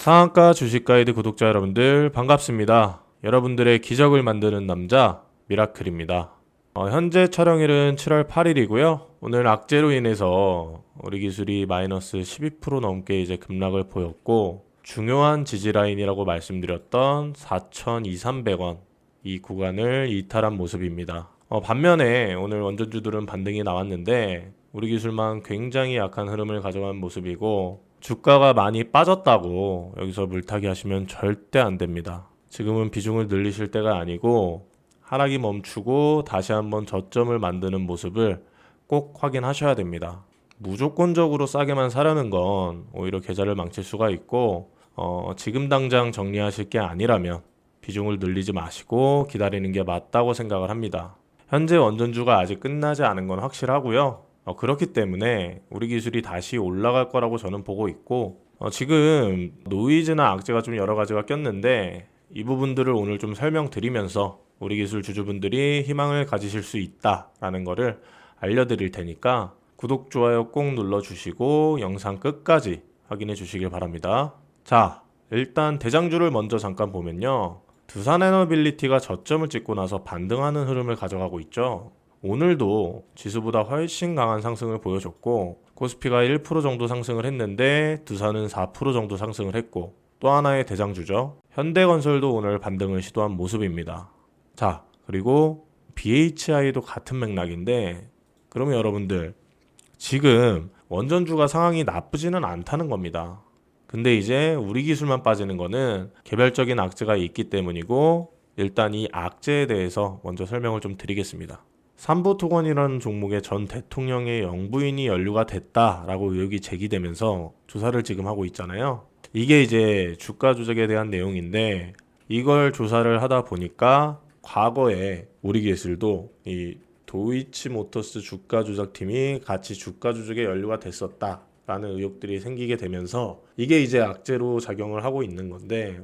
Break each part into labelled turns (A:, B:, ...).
A: 상한가 주식 가이드 구독자 여러분들 반갑습니다. 여러분들의 기적을 만드는 남자 미라클입니다. 현재 촬영일은 7월 8일이고요. 오늘 악재로 인해서 우리 기술이 마이너스 12% 넘게 이제 급락을 보였고, 중요한 지지라인이라고 말씀드렸던 4,200~300원 이 구간을 이탈한 모습입니다. 반면에 오늘 원전주들은 반등이 나왔는데 우리 기술만 굉장히 약한 흐름을 가져간 모습이고, 주가가 많이 빠졌다고 여기서 물타기 하시면 절대 안 됩니다. 지금은 비중을 늘리실 때가 아니고 하락이 멈추고 다시 한번 저점을 만드는 모습을 꼭 확인하셔야 됩니다. 무조건적으로 싸게만 사려는 건 오히려 계좌를 망칠 수가 있고, 지금 당장 정리하실 게 아니라면 비중을 늘리지 마시고 기다리는 게 맞다고 생각을 합니다. 현재 원전주가 아직 끝나지 않은 건 확실하고요. 그렇기 때문에 우리 기술이 다시 올라갈 거라고 저는 보고 있고, 지금 노이즈나 악재가 좀 여러 가지가 꼈는데 이 부분들을 오늘 좀 설명드리면서 우리 기술 주주분들이 희망을 가지실 수 있다라는 거를 알려드릴 테니까 구독, 좋아요 꼭 눌러주시고 영상 끝까지 확인해 주시길 바랍니다. 자, 일단 대장주를 먼저 잠깐 보면요, 두산에너빌리티가 저점을 찍고 나서 반등하는 흐름을 가져가고 있죠. 오늘도 지수보다 훨씬 강한 상승을 보여줬고, 코스피가 1% 정도 상승을 했는데 두산은 4% 정도 상승을 했고, 또 하나의 대장주죠, 현대건설도 오늘 반등을 시도한 모습입니다. 자, 그리고 BHI도 같은 맥락인데, 그러면 여러분들 지금 원전주가 상황이 나쁘지는 않다는 겁니다. 근데 이제 우리 기술만 빠지는 거는 개별적인 악재가 있기 때문이고, 일단 이 악재에 대해서 먼저 설명을 좀 드리겠습니다. 삼부토건이라는 종목의 전 대통령의 영부인이 연루가 됐다라고 의혹이 제기되면서 조사를 지금 하고 있잖아요. 이게 이제 주가 조작에 대한 내용인데, 이걸 조사를 하다 보니까 과거에 우리 기술도 이 도이치모터스 주가 조작팀이 같이 주가 조작에 연루가 됐었다라는 의혹들이 생기게 되면서 이게 이제 악재로 작용을 하고 있는 건데,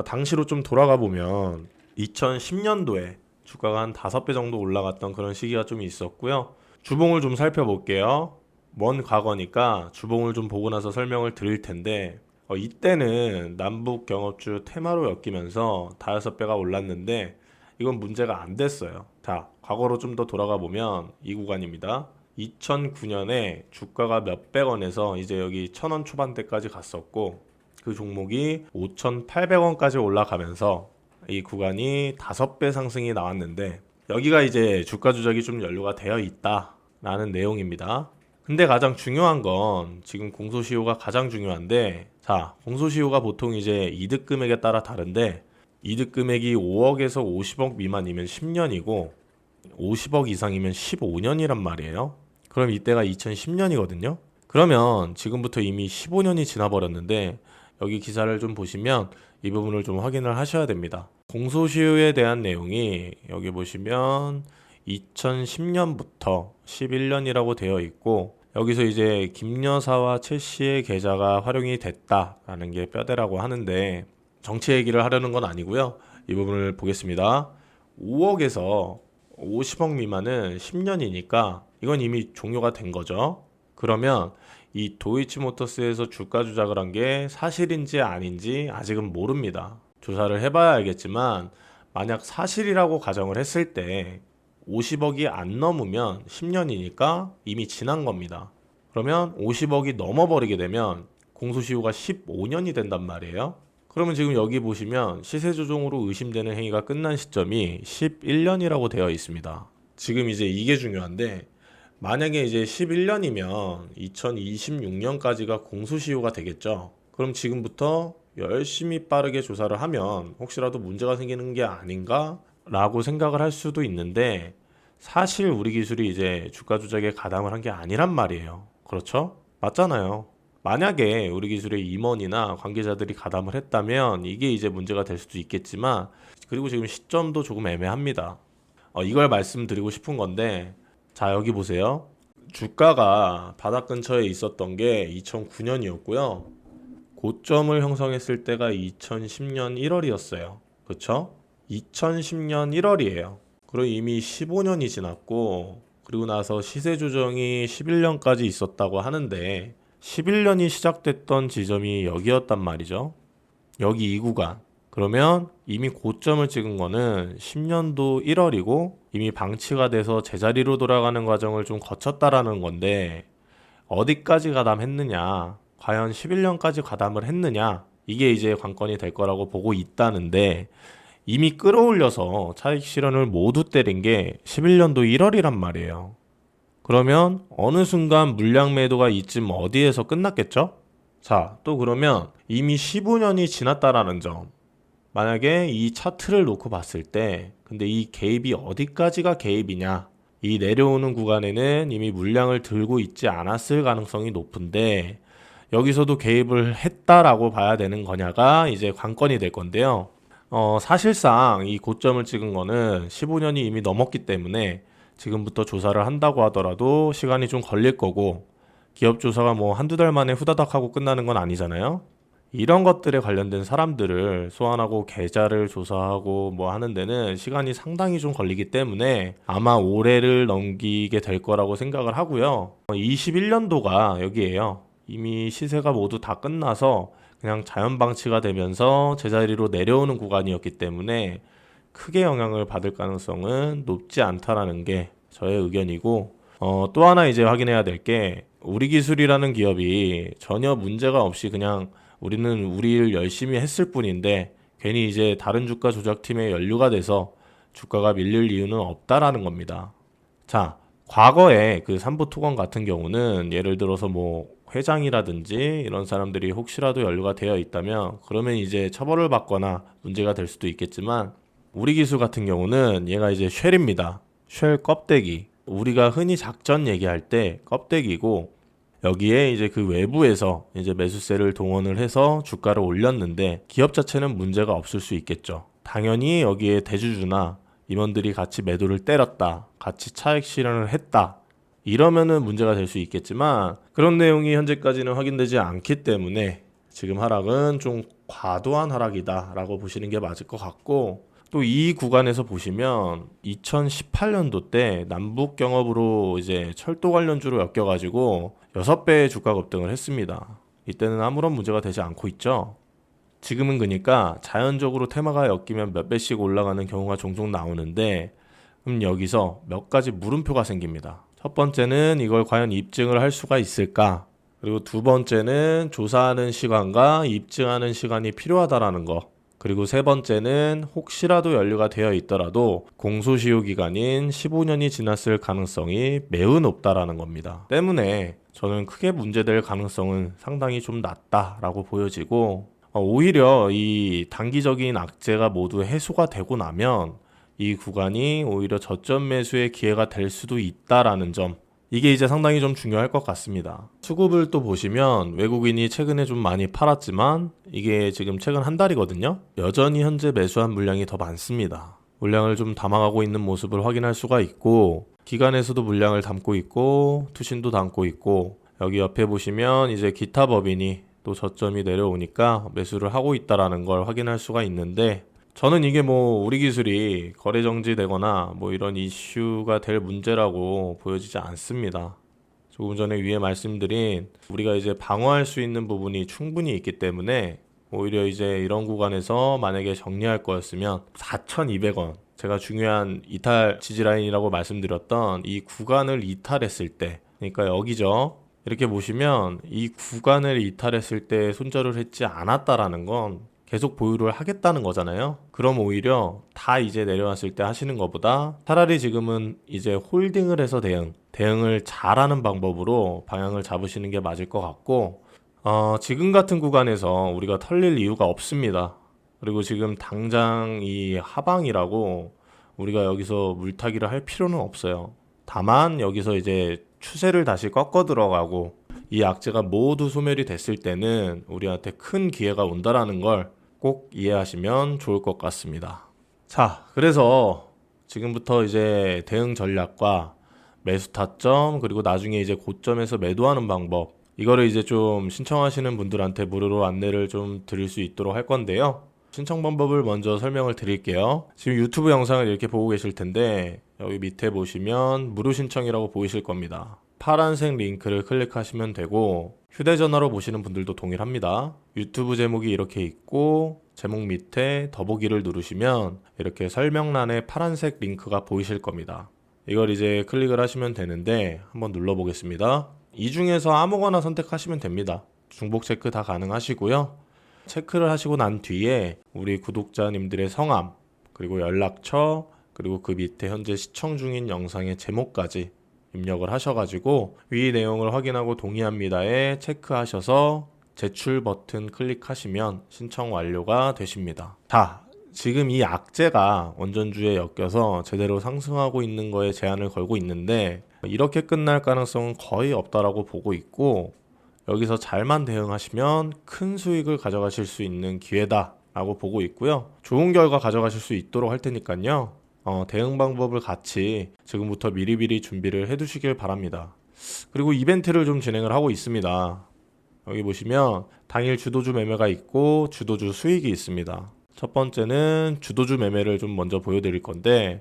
A: 당시로 좀 돌아가 보면 2010년도에 주가가 한 5배 정도 올라갔던 그런 시기가 좀 있었고요. 주봉을 좀 살펴볼게요. 먼 과거니까 주봉을 좀 보고 나서 설명을 드릴 텐데, 이때는 남북 경업주 테마로 엮이면서 5배가 올랐는데 이건 문제가 안 됐어요. 자, 과거로 좀 더 돌아가 보면 이 구간입니다. 2009년에 주가가 몇백 원에서 이제 여기 1,000원 초반대까지 갔었고, 그 종목이 5,800원까지 올라가면서 이 구간이 5배 상승이 나왔는데, 여기가 이제 주가 조작이 좀 연루가 되어 있다라는 내용입니다. 근데 가장 중요한 건 지금 공소시효가 가장 중요한데, 자, 공소시효가 보통 이제 이득 금액에 따라 다른데, 이득 금액이 5억에서 50억 미만이면 10년이고 50억 이상이면 15년이란 말이에요. 그럼 이때가 2010년이거든요. 그러면 지금부터 이미 15년이 지나버렸는데, 여기 기사를 좀 보시면 이 부분을 좀 확인을 하셔야 됩니다. 공소시효에 대한 내용이 여기 보시면 2010년부터 11년이라고 되어 있고, 여기서 이제 김 여사와 최 씨의 계좌가 활용이 됐다라는 게 뼈대라고 하는데, 정치 얘기를 하려는 건 아니고요. 이 부분을 보겠습니다. 5억에서 50억 미만은 10년이니까 이건 이미 종료가 된 거죠. 그러면 이 도이치모터스에서 주가 조작을 한 게 사실인지 아닌지 아직은 모릅니다. 조사를 해봐야 알겠지만, 만약 사실이라고 가정을 했을 때 50억이 안 넘으면 10년이니까 이미 지난 겁니다. 그러면 50억이 넘어버리게 되면 공소시효가 15년이 된단 말이에요. 그러면 지금 여기 보시면 시세 조종으로 의심되는 행위가 끝난 시점이 11년이라고 되어 있습니다. 지금 이제 이게 중요한데, 만약에 이제 11년이면 2026년까지가 공소시효가 되겠죠. 그럼 지금부터 열심히 빠르게 조사를 하면 혹시라도 문제가 생기는 게 아닌가 라고 생각을 할 수도 있는데, 사실 우리 기술이 이제 주가 조작에 가담을 한 게 아니란 말이에요. 그렇죠? 맞잖아요. 만약에 우리 기술의 임원이나 관계자들이 가담을 했다면 이게 이제 문제가 될 수도 있겠지만, 그리고 지금 시점도 조금 애매합니다. 이걸 말씀드리고 싶은 건데, 자, 여기 보세요. 주가가 바닥 근처에 있었던 게 2009년이었고요. 고점을 형성했을 때가 2010년 1월이었어요. 그쵸? 2010년 1월이에요. 그리고 이미 15년이 지났고, 그리고 나서 시세 조정이 11년까지 있었다고 하는데 11년이 시작됐던 지점이 여기였단 말이죠. 여기 이 구간. 그러면 이미 고점을 찍은 거는 10년도 1월이고 이미 방치가 돼서 제자리로 돌아가는 과정을 좀 거쳤다라는 건데 어디까지 가담했느냐, 과연 11년까지 가담을 했느냐, 이게 이제 관건이 될 거라고 보고 있다는데 이미 끌어올려서 차익 실현을 모두 때린 게 11년도 1월이란 말이에요. 그러면 어느 순간 물량 매도가 이쯤 어디에서 끝났겠죠? 자, 또 그러면 이미 15년이 지났다라는 점. 만약에 이 차트를 놓고 봤을 때, 근데 이 개입이 어디까지가 개입이냐? 이 내려오는 구간에는 이미 물량을 들고 있지 않았을 가능성이 높은데, 여기서도 개입을 했다라고 봐야 되는 거냐가 이제 관건이 될 건데요. 사실상 이 고점을 찍은 거는 15년이 이미 넘었기 때문에 지금부터 조사를 한다고 하더라도 시간이 좀 걸릴 거고, 기업 조사가 뭐 한두 달 만에 후다닥 하고 끝나는 건 아니잖아요. 이런 것들에 관련된 사람들을 소환하고 계좌를 조사하고 뭐 하는 데는 시간이 상당히 좀 걸리기 때문에 아마 올해를 넘기게 될 거라고 생각을 하고요. 21년도가 여기에요. 이미 시세가 모두 다 끝나서 그냥 자연 방치가 되면서 제자리로 내려오는 구간이었기 때문에 크게 영향을 받을 가능성은 높지 않다라는 게 저의 의견이고, 또 하나 이제 확인해야 될 게 우리 기술이라는 기업이 전혀 문제가 없이 그냥 우리는 우리 일 열심히 했을 뿐인데 괜히 이제 다른 주가 조작팀에 연루가 돼서 주가가 밀릴 이유는 없다라는 겁니다. 자, 과거에 그 삼부토건 같은 경우는 예를 들어서 뭐 회장이라든지 이런 사람들이 혹시라도 연루가 되어 있다면 그러면 이제 처벌을 받거나 문제가 될 수도 있겠지만 우리 기술 같은 경우는 얘가 이제 쉘입니다. 쉘 껍데기. 우리가 흔히 작전 얘기할 때 껍데기고 여기에 이제 그 외부에서 이제 매수세를 동원을 해서 주가를 올렸는데 기업 자체는 문제가 없을 수 있겠죠. 당연히 여기에 대주주나 임원들이 같이 매도를 때렸다, 같이 차익 실현을 했다, 이러면은 문제가 될 수 있겠지만 그런 내용이 현재까지는 확인되지 않기 때문에 지금 하락은 좀 과도한 하락이다라고 보시는 게 맞을 것 같고, 또 이 구간에서 보시면 2018년도 때 남북 경협으로 이제 철도 관련주로 엮여가지고 6배의 주가 급등을 했습니다. 이때는 아무런 문제가 되지 않고 있죠. 지금은 그러니까 자연적으로 테마가 엮이면 몇 배씩 올라가는 경우가 종종 나오는데 그럼 여기서 몇 가지 물음표가 생깁니다. 첫 번째는 이걸 과연 입증을 할 수가 있을까? 그리고 두 번째는 조사하는 시간과 입증하는 시간이 필요하다라는 거. 그리고 세 번째는 혹시라도 연루가 되어 있더라도 공소시효 기간인 15년이 지났을 가능성이 매우 높다라는 겁니다. 때문에 저는 크게 문제될 가능성은 상당히 좀 낮다라고 보여지고, 오히려 이 단기적인 악재가 모두 해소가 되고 나면 이 구간이 오히려 저점 매수의 기회가 될 수도 있다라는 점, 이게 이제 상당히 좀 중요할 것 같습니다. 수급을 또 보시면 외국인이 최근에 좀 많이 팔았지만 이게 지금 최근 한 달이거든요. 여전히 현재 매수한 물량이 더 많습니다. 물량을 좀 담아가고 있는 모습을 확인할 수가 있고, 기관에서도 물량을 담고 있고 투신도 담고 있고, 여기 옆에 보시면 이제 기타 법인이 또 저점이 내려오니까 매수를 하고 있다라는 걸 확인할 수가 있는데, 저는 이게 뭐 우리 기술이 거래 정지되거나 뭐 이런 이슈가 될 문제라고 보여지지 않습니다. 조금 전에 위에 말씀드린 우리가 이제 방어할 수 있는 부분이 충분히 있기 때문에 오히려 이제 이런 구간에서 만약에 정리할 거였으면 4,200원, 제가 중요한 이탈 지지라인이라고 말씀드렸던 이 구간을 이탈했을 때, 그러니까 여기죠. 이렇게 보시면 이 구간을 이탈했을 때 손절을 했지 않았다라는 건 계속 보유를 하겠다는 거잖아요. 그럼 오히려 다 이제 내려왔을 때 하시는 것보다 차라리 지금은 이제 홀딩을 해서 대응을 잘하는 방법으로 방향을 잡으시는 게 맞을 것 같고, 지금 같은 구간에서 우리가 털릴 이유가 없습니다. 그리고 지금 당장 이 하방이라고 우리가 여기서 물타기를 할 필요는 없어요. 다만 여기서 이제 추세를 다시 꺾어 들어가고 이 악재가 모두 소멸이 됐을 때는 우리한테 큰 기회가 온다라는 걸 꼭 이해하시면 좋을 것 같습니다. 자, 그래서 지금부터 이제 대응 전략과 매수 타점, 그리고 나중에 이제 고점에서 매도하는 방법, 이거를 이제 좀 신청하시는 분들한테 무료로 안내를 좀 드릴 수 있도록 할 건데요. 신청 방법을 먼저 설명을 드릴게요. 지금 유튜브 영상을 이렇게 보고 계실 텐데 여기 밑에 보시면 무료 신청이라고 보이실 겁니다. 파란색 링크를 클릭하시면 되고, 휴대전화로 보시는 분들도 동일합니다. 유튜브 제목이 이렇게 있고 제목 밑에 더보기를 누르시면 이렇게 설명란에 파란색 링크가 보이실 겁니다. 이걸 이제 클릭을 하시면 되는데 한번 눌러보겠습니다. 이 중에서 아무거나 선택하시면 됩니다. 중복 체크 다 가능하시고요. 체크를 하시고 난 뒤에 우리 구독자님들의 성함, 그리고 연락처, 그리고 그 밑에 현재 시청 중인 영상의 제목까지 입력을 하셔가지고 위 내용을 확인하고 동의합니다에 체크하셔서 제출 버튼 클릭하시면 신청 완료가 되십니다. 자, 지금 이 악재가 원전주에 엮여서 제대로 상승하고 있는 거에 제한을 걸고 있는데 이렇게 끝날 가능성은 거의 없다라고 보고 있고, 여기서 잘만 대응하시면 큰 수익을 가져가실 수 있는 기회다 라고 보고 있고요. 좋은 결과 가져가실 수 있도록 할 테니까요. 대응 방법을 같이 지금부터 미리미리 준비를 해 두시길 바랍니다. 그리고 이벤트를 좀 진행을 하고 있습니다. 여기 보시면 당일 주도주 매매가 있고 주도주 수익이 있습니다. 첫 번째는 주도주 매매를 좀 먼저 보여드릴 건데,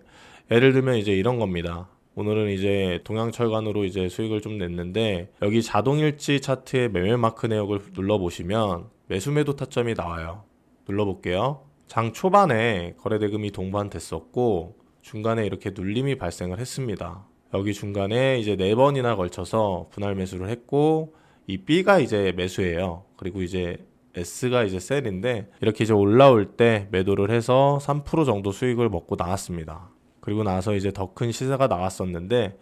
A: 예를 들면 이제 이런 겁니다. 오늘은 이제 동양철관으로 이제 수익을 좀 냈는데, 여기 자동일치 차트의 매매 마크 내역을 눌러보시면 매수 매도 타점이 나와요. 눌러볼게요. 장 초반에 거래대금이 동반됐었고 중간에 이렇게 눌림이 발생을 했습니다. 여기 중간에 이제 4번이나 걸쳐서 분할 매수를 했고, 이 B가 이제 매수예요. 그리고 이제 S가 이제 셀인데, 이렇게 이제 올라올 때 매도를 해서 3% 정도 수익을 먹고 나왔습니다. 그리고 나서 이제 더 큰 시세가 나왔었는데,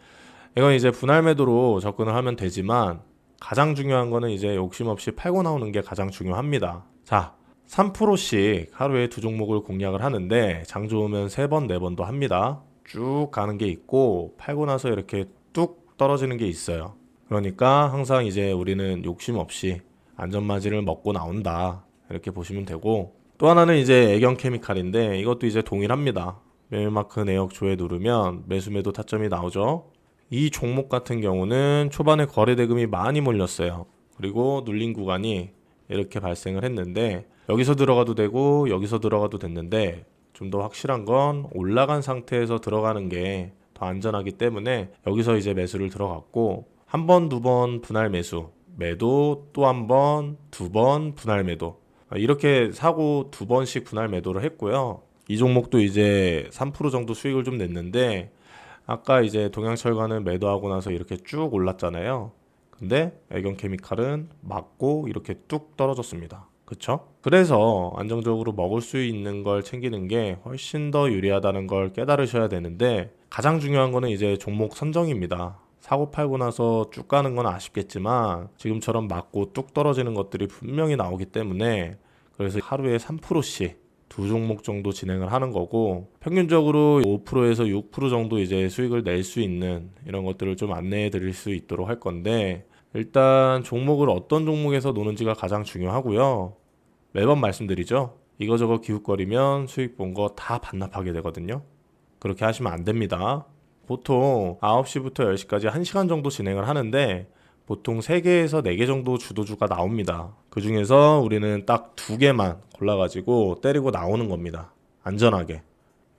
A: 이건 이제 분할 매도로 접근을 하면 되지만 가장 중요한 거는 이제 욕심 없이 팔고 나오는 게 가장 중요합니다. 자, 3%씩 하루에 2종목을 공략을 하는데 장 좋으면 3번, 4번도 합니다. 쭉 가는 게 있고 팔고 나서 이렇게 뚝 떨어지는 게 있어요. 그러니까 항상 이제 우리는 욕심 없이 안전마진을 먹고 나온다, 이렇게 보시면 되고, 또 하나는 이제 애경케미칼인데 이것도 이제 동일합니다. 매매마크 내역 조회 누르면 매수 매도 타점이 나오죠. 이 종목 같은 경우는 초반에 거래대금이 많이 몰렸어요. 그리고 눌린 구간이 이렇게 발생을 했는데 여기서 들어가도 되고 여기서 들어가도 됐는데, 좀 더 확실한 건 올라간 상태에서 들어가는 게 더 안전하기 때문에 여기서 이제 매수를 들어갔고, 한 번, 두 번 분할 매수, 매도, 또 한 번, 2번 분할 매도, 이렇게 사고 2번씩 분할 매도를 했고요. 이 종목도 이제 3% 정도 수익을 좀 냈는데, 아까 이제 동양철관은 매도하고 나서 이렇게 쭉 올랐잖아요. 근데 애경케미칼은 맞고 이렇게 뚝 떨어졌습니다. 그쵸? 그래서 안정적으로 먹을 수 있는 걸 챙기는 게 훨씬 더 유리하다는 걸 깨달으셔야 되는데, 가장 중요한 거는 이제 종목 선정입니다. 사고 팔고 나서 쭉 가는 건 아쉽겠지만 지금처럼 맞고 뚝 떨어지는 것들이 분명히 나오기 때문에, 그래서 하루에 3%씩 2종목 정도 진행을 하는 거고, 평균적으로 5%에서 6% 정도 이제 수익을 낼 수 있는 이런 것들을 좀 안내해 드릴 수 있도록 할 건데, 일단 종목을 어떤 종목에서 노는지가 가장 중요하고요. 매번 말씀드리죠. 이거저거 기웃거리면 수익 본 거 다 반납하게 되거든요. 그렇게 하시면 안 됩니다. 보통 9시부터 10시까지 1시간 정도 진행을 하는데 보통 3개에서 4개 정도 주도주가 나옵니다. 그 중에서 우리는 딱 2개만 골라가지고 때리고 나오는 겁니다. 안전하게.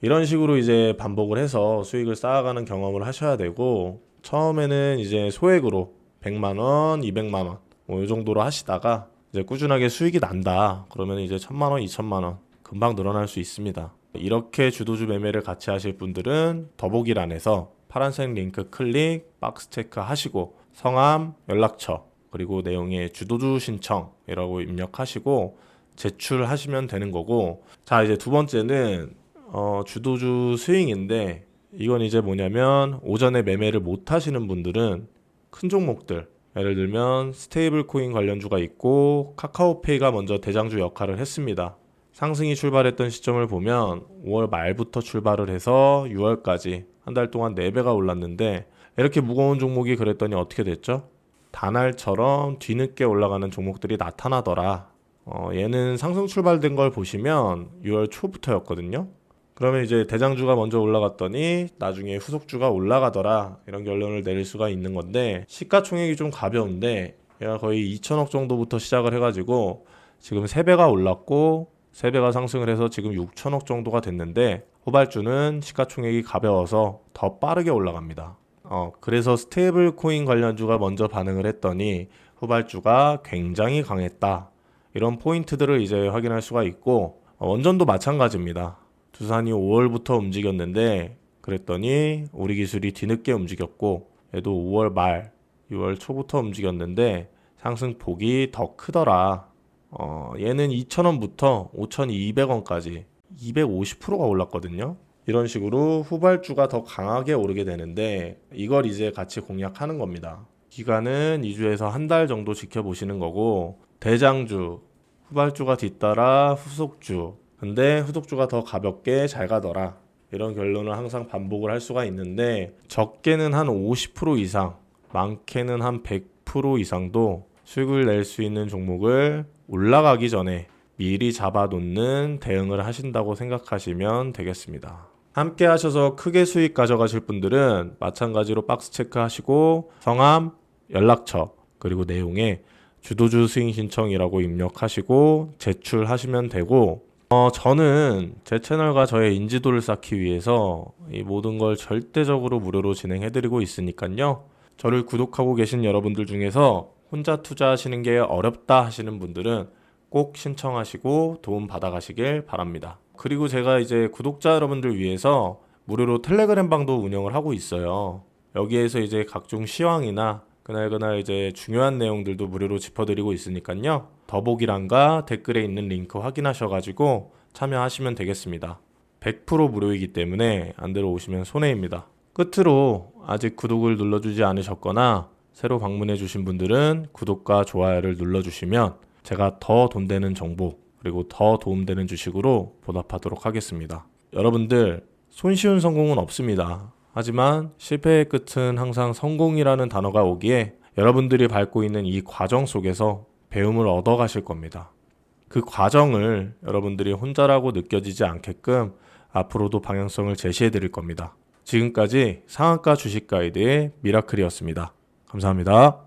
A: 이런 식으로 이제 반복을 해서 수익을 쌓아가는 경험을 하셔야 되고, 처음에는 이제 소액으로 100만원, 200만원 이 정도로 하시다가 이제 꾸준하게 수익이 난다 그러면 이제 1000만원, 2000만원 금방 늘어날 수 있습니다. 이렇게 주도주 매매를 같이 하실 분들은 더보기란에서 파란색 링크 클릭, 박스 체크 하시고 성함, 연락처, 그리고 내용에 주도주 신청이라고 입력하시고 제출하시면 되는 거고, 자, 이제 두 번째는 주도주 스윙인데, 이건 이제 뭐냐면 오전에 매매를 못 하시는 분들은 큰 종목들, 예를 들면 스테이블 코인 관련주가 있고 카카오페이가 먼저 대장주 역할을 했습니다. 상승이 출발했던 시점을 보면 5월 말부터 출발을 해서 6월까지 한 달 동안 4배가 올랐는데, 이렇게 무거운 종목이 그랬더니 어떻게 됐죠? 단알처럼 뒤늦게 올라가는 종목들이 나타나더라. 얘는 상승 출발된 걸 보시면 6월 초부터였거든요. 그러면 이제 대장주가 먼저 올라갔더니 나중에 후속주가 올라가더라, 이런 결론을 내릴 수가 있는 건데, 시가총액이 좀 가벼운데 얘가 거의 2천억 정도부터 시작을 해가지고 지금 3배가 올랐고 3배가 상승을 해서 지금 6천억 정도가 됐는데, 후발주는 시가총액이 가벼워서 더 빠르게 올라갑니다. 그래서 스테이블 코인 관련주가 먼저 반응을 했더니 후발주가 굉장히 강했다. 이런 포인트들을 이제 확인할 수가 있고, 원전도 마찬가지입니다. 두산이 5월부터 움직였는데 그랬더니 우리 기술이 뒤늦게 움직였고, 얘도 5월 말 6월 초부터 움직였는데 상승폭이 더 크더라. 얘는 2,000원부터 5,200원까지 250%가 올랐거든요. 이런 식으로 후발주가 더 강하게 오르게 되는데 이걸 이제 같이 공략하는 겁니다. 기간은 2주에서 한 달 정도 지켜보시는 거고, 대장주, 후발주가 뒤따라 후속주, 근데 후속주가 더 가볍게 잘 가더라. 이런 결론을 항상 반복을 할 수가 있는데, 적게는 한 50% 이상, 많게는 한 100% 이상도 수익을 낼 수 있는 종목을 올라가기 전에 미리 잡아놓는 대응을 하신다고 생각하시면 되겠습니다. 함께 하셔서 크게 수익 가져가실 분들은 마찬가지로 박스 체크하시고 성함, 연락처, 그리고 내용에 주도주 스윙 신청이라고 입력하시고 제출하시면 되고, 저는 제 채널과 저의 인지도를 쌓기 위해서 이 모든 걸 절대적으로 무료로 진행해드리고 있으니까요. 저를 구독하고 계신 여러분들 중에서 혼자 투자하시는 게 어렵다 하시는 분들은 꼭 신청하시고 도움 받아가시길 바랍니다. 그리고 제가 이제 구독자 여러분들 위해서 무료로 텔레그램 방도 운영을 하고 있어요. 여기에서 이제 각종 시황이나 그날 이제 중요한 내용들도 무료로 짚어드리고 있으니까요. 더보기란과 댓글에 있는 링크 확인하셔가지고 참여하시면 되겠습니다. 100% 무료이기 때문에 안 들어오시면 손해입니다. 끝으로 아직 구독을 눌러주지 않으셨거나 새로 방문해주신 분들은 구독과 좋아요를 눌러주시면 제가 더 돈 되는 정보 그리고 더 도움되는 주식으로 보답하도록 하겠습니다. 여러분들, 손쉬운 성공은 없습니다. 하지만 실패의 끝은 항상 성공이라는 단어가 오기에 여러분들이 밟고 있는 이 과정 속에서 배움을 얻어 가실 겁니다. 그 과정을 여러분들이 혼자라고 느껴지지 않게끔 앞으로도 방향성을 제시해 드릴 겁니다. 지금까지 상한가 주식 가이드의 미라클이었습니다. 감사합니다.